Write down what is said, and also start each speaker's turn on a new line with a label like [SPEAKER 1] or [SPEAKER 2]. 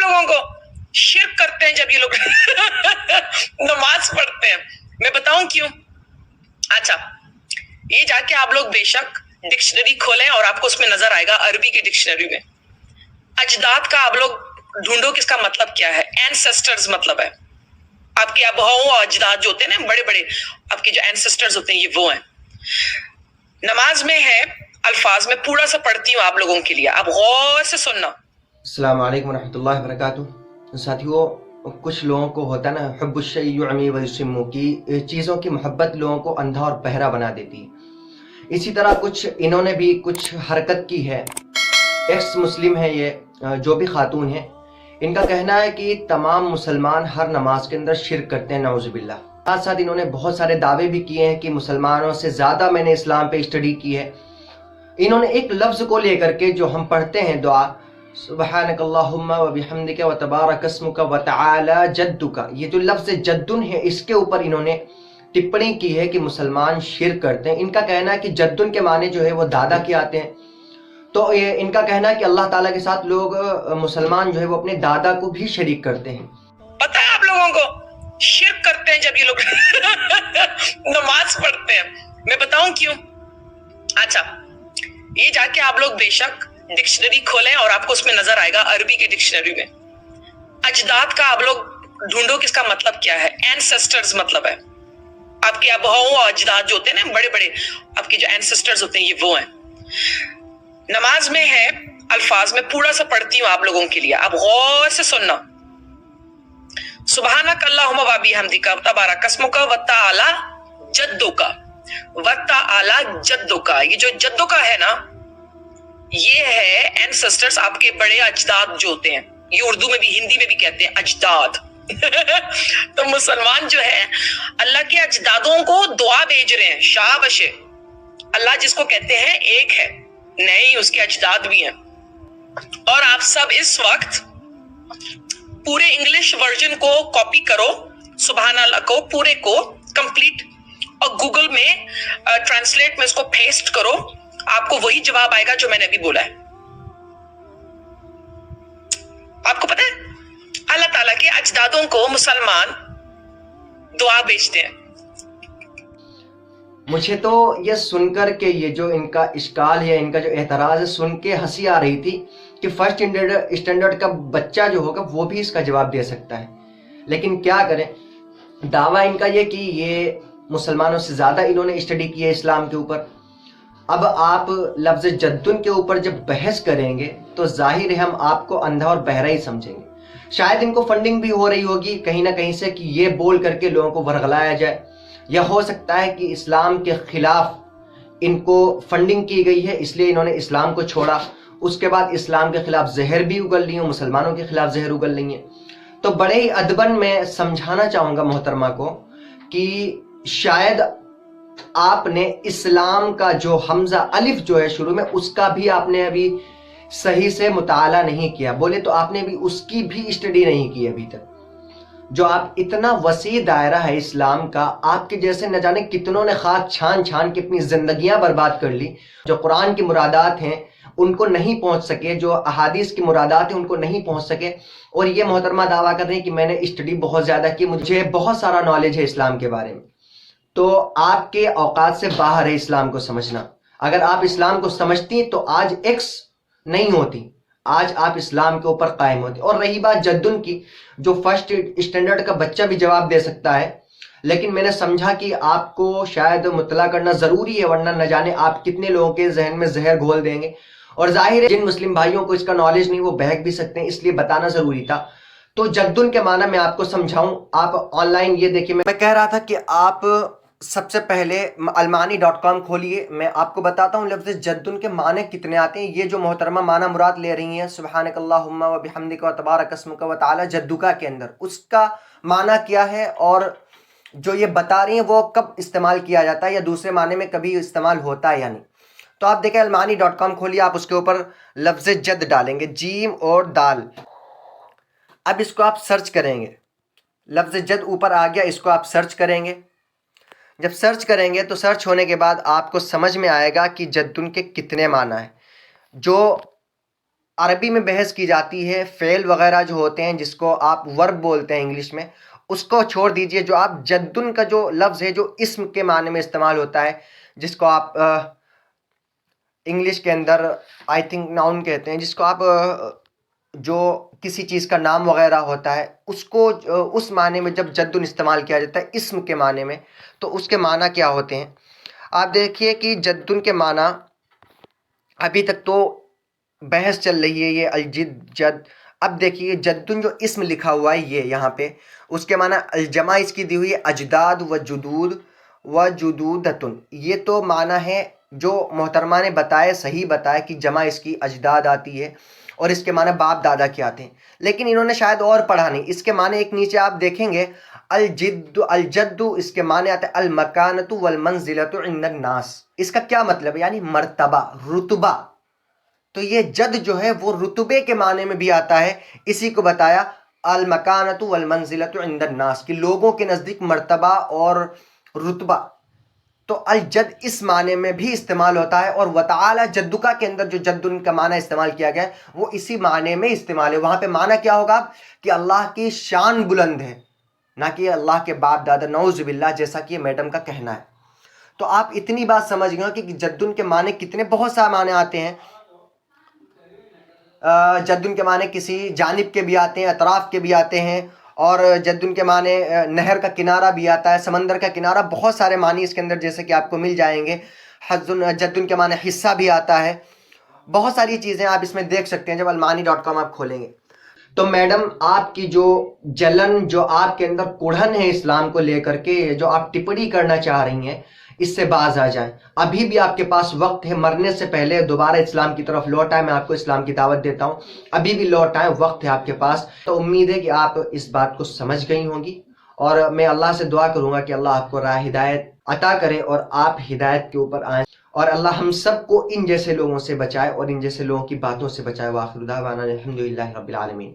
[SPEAKER 1] لوگوں کو شرک کرتے ہیں جب یہ لوگ نماز پڑھتے ہیں. میں بتاؤں کیوں؟ اچھا، یہ جا کے آپ لوگ بے شک ڈکشنری کھولیں اور آپ کو اس میں نظر آئے گا، عربی کی ڈکشنری میں اجداد کا آپ لوگ ڈھونڈو کہ اس کا مطلب کیا ہے. اینسسٹرز مطلب ہے آپ کے اباؤں اور اجداد جو ہوتے ہیں نا، بڑے بڑے آپ کے جو اینسسٹرز ہوتے ہیں، یہ وہ ہیں. نماز میں ہے الفاظ میں پورا سا پڑھتی ہوں آپ لوگوں کے لیے، آپ غور سے سننا.
[SPEAKER 2] السلام علیکم ورحمۃ اللہ وبرکاتہ. ساتھیوں، کچھ لوگوں کو ہوتا ہے نا حب الشیء یعمی ویسم، کی چیزوں کی محبت لوگوں کو اندھا اور بہرا بنا دیتی ہے. اسی طرح کچھ انہوں نے بھی کچھ حرکت کی ہے. ایکس مسلم ہے یہ جو بھی خاتون ہیں، ان کا کہنا ہے کہ تمام مسلمان ہر نماز کے اندر شرک کرتے ہیں، نعوذ باللہ. ساتھ ساتھ انہوں نے بہت سارے دعوے بھی کیے ہیں کہ مسلمانوں سے زیادہ میں نے اسلام پہ اسٹڈی کی ہے. انہوں نے ایک لفظ کو لے کر کے جو ہم پڑھتے ہیں دعا، سبحانک اللہم و بحمدک و تبارک اسمک و تعالی جدک، یہ جو لفظ جدن ہے اس کے اوپر انہوں نے ٹپڑی کی ہے کہ مسلمان شرک کرتے ہیں. ان کا کہنا ہے کہ جدن کے معنی جو ہے وہ دادا کے آتے ہیں. تو یہ ان کا کہنا ہے کہ اللہ تعالیٰ کے ساتھ لوگ مسلمان جو ہے وہ اپنے دادا کو بھی شریک کرتے ہیں.
[SPEAKER 1] پتہ ہے آپ لوگوں کو شرک کرتے ہیں جب یہ لوگ نماز پڑھتے ہیں. میں بتاؤں کیوں؟ اچھا، یہ جا کے آپ لوگ بے شک ڈکشنری کھولیں اور آپ کو اس میں نظر آئے گا، عربی کی ڈکشنری میں اجداد کا آپ لوگ ڈھونڈو کہ اس کا مطلب کیا ہے. اینسسٹرز مطلب ہے آپ کے اباؤں اور اجداد جو ہوتے ہیں نا، بڑے بڑے آپ کے جو اینسسٹرز ہوتے ہیں، یہ وہ ہیں. نماز میں ہے الفاظ میں پورا سا پڑھتی ہوں آپ لوگوں کے لیے، آپ غور سے سننا. سبحانک اللہم و بحمدک و تبارک اسمک و تعالی جدک و تعالی جدک. یہ جو جدک ہے نا، یہ ہے اینسسٹرز، آپ کے بڑے اجداد جو ہوتے ہیں. یہ اردو میں بھی ہندی میں بھی کہتے ہیں اجداد. تو مسلمان جو ہے اللہ کے اجدادوں کو دعا بھیج رہے ہیں. شاباش، اللہ جس کو کہتے ہیں ایک ہے، نہیں اس کے اجداد بھی ہیں. اور آپ سب اس وقت پورے انگلش ورژن کو کاپی کرو، سبحان اللہ کو پورے کو کمپلیٹ، اور گوگل میں ٹرانسلیٹ میں اس کو پیسٹ کرو. آپ کو وہی جواب آئے گا جو میں نے ابھی بولا ہے. آپ کو پتہ ہے اللہ تعالیٰ کے اجدادوں کو مسلمان دعا بھیجتے ہیں.
[SPEAKER 2] مجھے تو یہ سن کر کے یہ جو ان کا اشکال ہے، ان کا جو اعتراض ہے، سن کے ہنسی آ رہی تھی کہ فرسٹ اسٹینڈرڈ کا بچہ جو ہوگا وہ بھی اس کا جواب دے سکتا ہے. لیکن کیا کریں، دعویٰ ان کا یہ کہ یہ مسلمانوں سے زیادہ انہوں نے اسٹڈی کی ہے اسلام کے اوپر. اب آپ لفظ جدن کے اوپر جب بحث کریں گے تو ظاہر ہے ہم آپ کو اندھا اور بہرا ہی سمجھیں گے. شاید ان کو فنڈنگ بھی ہو رہی ہوگی کہیں نہ کہیں سے کہ یہ بول کر کے لوگوں کو ورغلایا جائے، یا ہو سکتا ہے کہ اسلام کے خلاف ان کو فنڈنگ کی گئی ہے اس لیے انہوں نے اسلام کو چھوڑا. اس کے بعد اسلام کے خلاف زہر بھی اگل لی ہوں، مسلمانوں کے خلاف زہر اگل لی ہیں. تو بڑے ہی ادباً میں سمجھانا چاہوں گا محترمہ کو کہ شاید آپ نے اسلام کا جو حمزہ الف جو ہے شروع میں، اس کا بھی آپ نے ابھی صحیح سے مطالعہ نہیں کیا. بولے تو آپ نے بھی اس کی بھی اسٹڈی نہیں کی ابھی تک. جو آپ اتنا وسیع دائرہ ہے اسلام کا، آپ کے جیسے نہ جانے کتنوں نے خاک چھان چھان کے اپنی زندگیاں برباد کر لی. جو قرآن کی مرادات ہیں ان کو نہیں پہنچ سکے، جو احادیث کی مرادات ہیں ان کو نہیں پہنچ سکے، اور یہ محترمہ دعویٰ کر رہی ہیں کہ میں نے اسٹڈی بہت زیادہ کی، مجھے بہت سارا نالج ہے اسلام کے بارے میں. تو آپ کے اوقات سے باہر ہے اسلام کو سمجھنا. اگر آپ اسلام کو سمجھتی تو آج ایکس نہیں ہوتی، آج آپ اسلام کے اوپر قائم ہوتی. اور رہی بات جدن کی، جو فرسٹ اسٹینڈرڈ کا بچہ بھی جواب دے سکتا ہے، لیکن میں نے سمجھا کہ آپ کو شاید مطلع کرنا ضروری ہے، ورنہ نہ جانے آپ کتنے لوگوں کے ذہن میں زہر گھول دیں گے. اور ظاہر ہے جن مسلم بھائیوں کو اس کا نالج نہیں وہ بہک بھی سکتے ہیں، اس لیے بتانا ضروری تھا. تو جدن کے معنی میں آپ کو سمجھاؤں. آپ آن لائن یہ دیکھیں، میں کہہ رہا تھا کہ آپ سب سے پہلے المانی.com کھولیے. میں آپ کو بتاتا ہوں لفظ جدن کے معنی کتنے آتے ہیں. یہ جو محترمہ معنی مراد لے رہی ہیں سبحانک اللہم و بحمدک و تبارک اسمک و تعالی جدک کے اندر، اس کا معنی کیا ہے، اور جو یہ بتا رہی ہیں وہ کب استعمال کیا جاتا ہے یا دوسرے معنی میں کبھی استعمال ہوتا ہے یا نہیں. تو آپ دیکھیں المانی.com کھولیے، آپ اس کے اوپر لفظ جد ڈالیں گے، جیم اور دال. اب اس کو آپ سرچ کریں گے، لفظ جد اوپر آ گیا، اس کو آپ سرچ کریں گے. جب سرچ کریں گے تو سرچ ہونے کے بعد آپ کو سمجھ میں آئے گا کہ جدن کے کتنے معنی ہیں. جو عربی میں بحث کی جاتی ہے، فعل وغیرہ جو ہوتے ہیں جس کو آپ ورب بولتے ہیں انگلش میں، اس کو چھوڑ دیجئے. جو آپ جدن کا جو لفظ ہے جو اسم کے معنی میں استعمال ہوتا ہے، جس کو آپ انگلش کے اندر آئی تھنک ناؤن کہتے ہیں، جس کو آپ جو کسی چیز کا نام وغیرہ ہوتا ہے اس کو اس معنی میں جب جدن استعمال کیا جاتا ہے اسم کے معنی میں، تو اس کے معنی کیا ہوتے ہیں. آپ دیکھیے کہ جدن کے معنی ابھی تک تو بحث چل رہی ہے، یہ الجد جد. اب دیکھیے جدن جو اسم لکھا ہوا ہے یہ یہاں پہ، اس کے معنی الجمع اس کی دی ہوئی ہے اجداد و جدود و جدودتن. یہ تو معنی ہے جو محترمہ نے بتائے، صحیح بتایا کہ جمع اس کی اجداد آتی ہے اور اس کے معنی باپ دادا کے آتے ہیں، لیکن انہوں نے شاید اور پڑھا نہیں. اس کے معنی ایک نیچے آپ دیکھیں گے الجد اس کے معنی آتے ہیں المکانۃ والمنزلۃ عند الناس. اس کا کیا مطلب ہے؟ یعنی مرتبہ، رتبہ. تو یہ جد جو ہے وہ رتبے کے معنی میں بھی آتا ہے. اسی کو بتایا المکانۃ والمنزلۃ عند الناس کہ لوگوں کے نزدیک مرتبہ اور رتبہ. تو الجد اس معنی میں بھی استعمال ہوتا ہے، اور وتعالی جدکا کے اندر جو جدن کا معنی استعمال کیا گیا ہے وہ اسی معنی میں استعمال ہے. وہاں پہ معنی کیا ہوگا کہ اللہ کی شان بلند ہے، نہ کہ اللہ کے باپ دادا، نعوذ باللہ، جیسا کہ میڈم کا کہنا ہے. تو آپ اتنی بات سمجھ گئے کہ جدن کے معنی کتنے، بہت سارے معنی آتے ہیں. جدن کے معنی کسی جانب کے بھی آتے ہیں، اطراف کے بھی آتے ہیں، اور جدن کے معنی نہر کا کنارہ بھی آتا ہے، سمندر کا کنارہ. بہت سارے معنی اس کے اندر جیسے کہ آپ کو مل جائیں گے. جدن کے معنی حصہ بھی آتا ہے. بہت ساری چیزیں آپ اس میں دیکھ سکتے ہیں جب المانی.com آپ کھولیں گے. تو میڈم آپ کی جو جلن، جو آپ کے اندر کڑھن ہے اسلام کو لے کر کے، جو آپ ٹپڑی کرنا چاہ رہی ہیں، اس سے باز آ جائیں. ابھی بھی آپ کے پاس وقت ہے، مرنے سے پہلے دوبارہ اسلام کی طرف لوٹ آئیں. میں آپ کو اسلام کی دعوت دیتا ہوں، ابھی بھی لوٹ آئیں، وقت ہے آپ کے پاس. تو امید ہے کہ آپ اس بات کو سمجھ گئی ہوں گی، اور میں اللہ سے دعا کروں گا کہ اللہ آپ کو راہ ہدایت عطا کرے اور آپ ہدایت کے اوپر آئیں، اور اللہ ہم سب کو ان جیسے لوگوں سے بچائے اور ان جیسے لوگوں کی باتوں سے بچائے. وآخر دعوانا الحمدللہ رب العالمین.